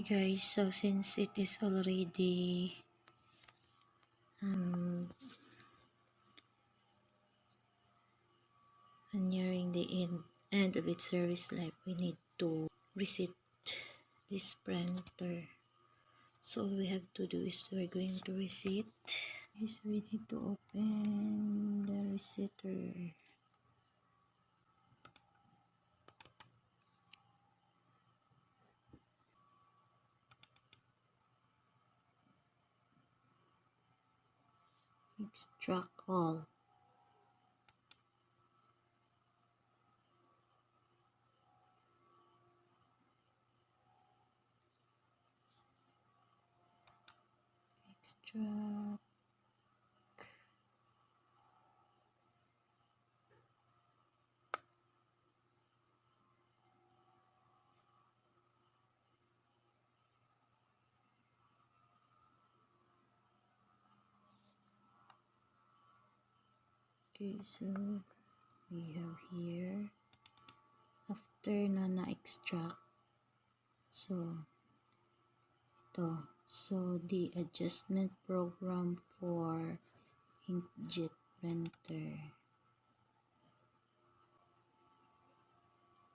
Guys, so since it is already nearing the end of its service life, we need to reset this printer. So all we have to do is we're going to reset. So we need to open the resetter. Extract all. Extract. Okay, so we have here after na-extract. So the adjustment program for inkjet printer.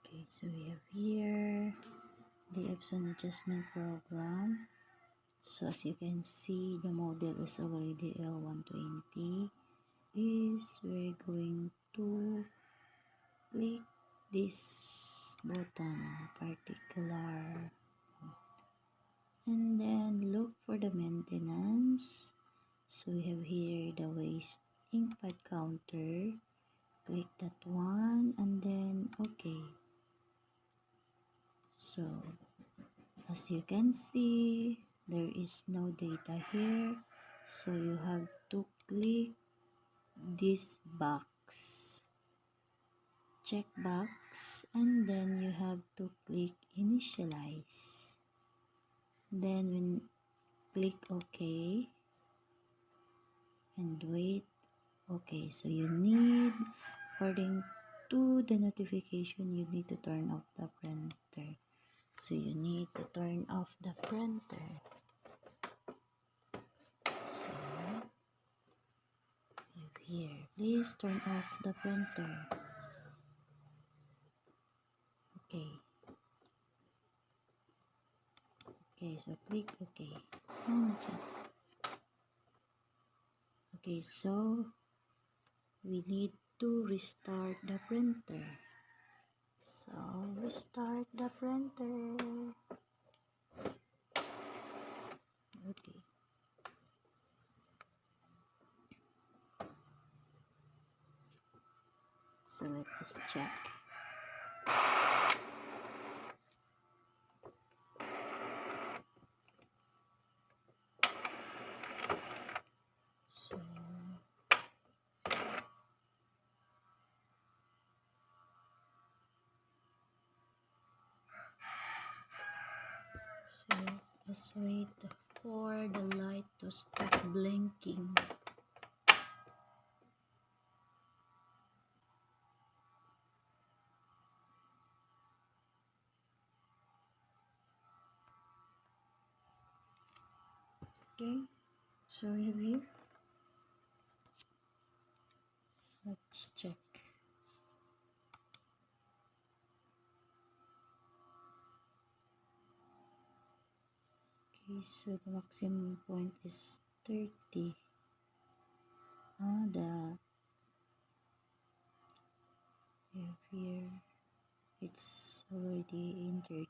Okay, so we have here the EPSON adjustment program. So as you can see, the model is already L120. We're going to click this button particular and then look for the maintenance. So we have here the waste ink pad counter. Click that one and then okay. So as you can see, there is no data here, so you have to click this box, check box, and then you have to click initialize. Then when click OK and wait. Okay, so you need, according to the notification, you need to turn off the printer. So you need to turn off the printer. So here, please turn off the printer. Okay. Okay, so click OK. Okay, so we need to restart the printer. So restart the printer. Okay. So let us check. So let's wait for the light to stop blinking. Okay, so we have here. Let's check. Okay, so the maximum point is 30. We have here, it's already in 30.